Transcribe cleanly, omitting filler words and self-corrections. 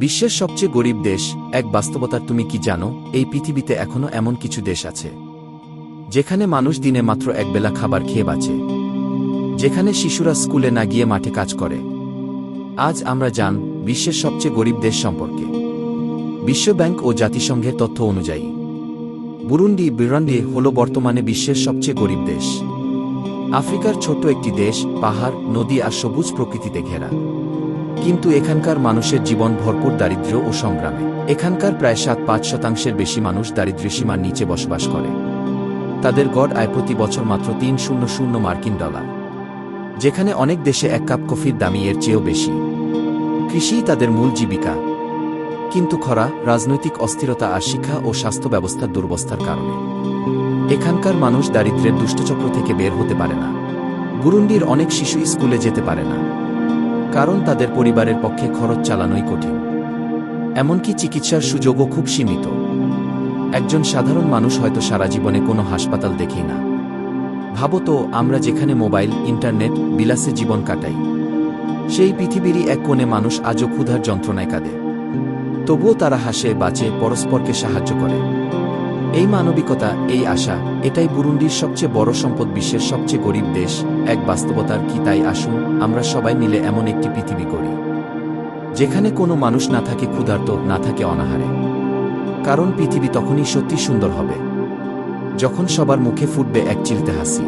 বিশ্বের সবচেয়ে গরিব দেশ এক বাস্তবতার তুমি কি জানো এই পৃথিবীতে এখনও এমন কিছু দেশ আছে যেখানে মানুষ দিনে মাত্র একবেলা খাবার খেয়ে বাঁচে, যেখানে শিশুরা স্কুলে না গিয়ে মাঠে কাজ করে। আজ আমরা জান বিশ্বের সবচেয়ে গরিব দেশ সম্পর্কে। বিশ্বব্যাংক ও জাতিসংঘের তথ্য অনুযায়ী বুরুন্ডি হল বর্তমানে বিশ্বের সবচেয়ে গরিব দেশ। আফ্রিকার ছোট্ট একটি দেশ, পাহাড়, নদী আর সবুজ প্রকৃতিতে ঘেরা, কিন্তু এখানকার মানুষের জীবন ভরপুর দারিদ্র্য ও সংগ্রামে। এখানকার প্রায় ৭-৫% বেশি মানুষ দারিদ্র্যসীমার নিচে বসবাস করে। তাদের গড় আয় প্রতি বছর মাত্র $৩০০ মার্কিন, যেখানে অনেক দেশে এক কাপ কফির দামই এর চেয়েও বেশি। কৃষিই তাদের মূল জীবিকা, কিন্তু খরা, রাজনৈতিক অস্থিরতা আর শিক্ষা ও স্বাস্থ্য ব্যবস্থার দুর্বস্থার কারণে এখানকার মানুষ দারিদ্র্যের দুষ্টচক্র থেকে বের হতে পারে না। বুরুন্ডির অনেক শিশু স্কুলে যেতে পারে না, কারণ তাদের পরিবারের পক্ষে খরচ চালানোই কঠিন। এমনকি চিকিৎসার সুযোগও খুব সীমিত। একজন সাধারণ মানুষ হয়তো সারা জীবনে কোনো হাসপাতাল দেখেই না। ভাবো তো, আমরা যেখানে মোবাইল, ইন্টারনেট, বিলাসে জীবন কাটাই, সেই পৃথিবীরই এক কোণে মানুষ আজও ক্ষুধার যন্ত্রণায় কাঁদে। তবুও তারা হাসে, বাঁচে, পরস্পরকে সাহায্য করে। এই মানবিকতা, এই আশা, এটাই বুরুন্ডির সবচেয়ে বড় সম্পদ। বিশ্বের সবচেয়ে গরিব দেশ এক বাস্তবতার কি? তাই আসুন আমরা সবাই মিলে এমন একটি পৃথিবী গড়ি যেখানে কোনো মানুষ না থাকে ক্ষুধার্ত, না থাকে অনাহারে। কারণ পৃথিবী তখনই সত্যি সুন্দর হবে যখন সবার মুখে ফুটবে এক চিলতে হাসি।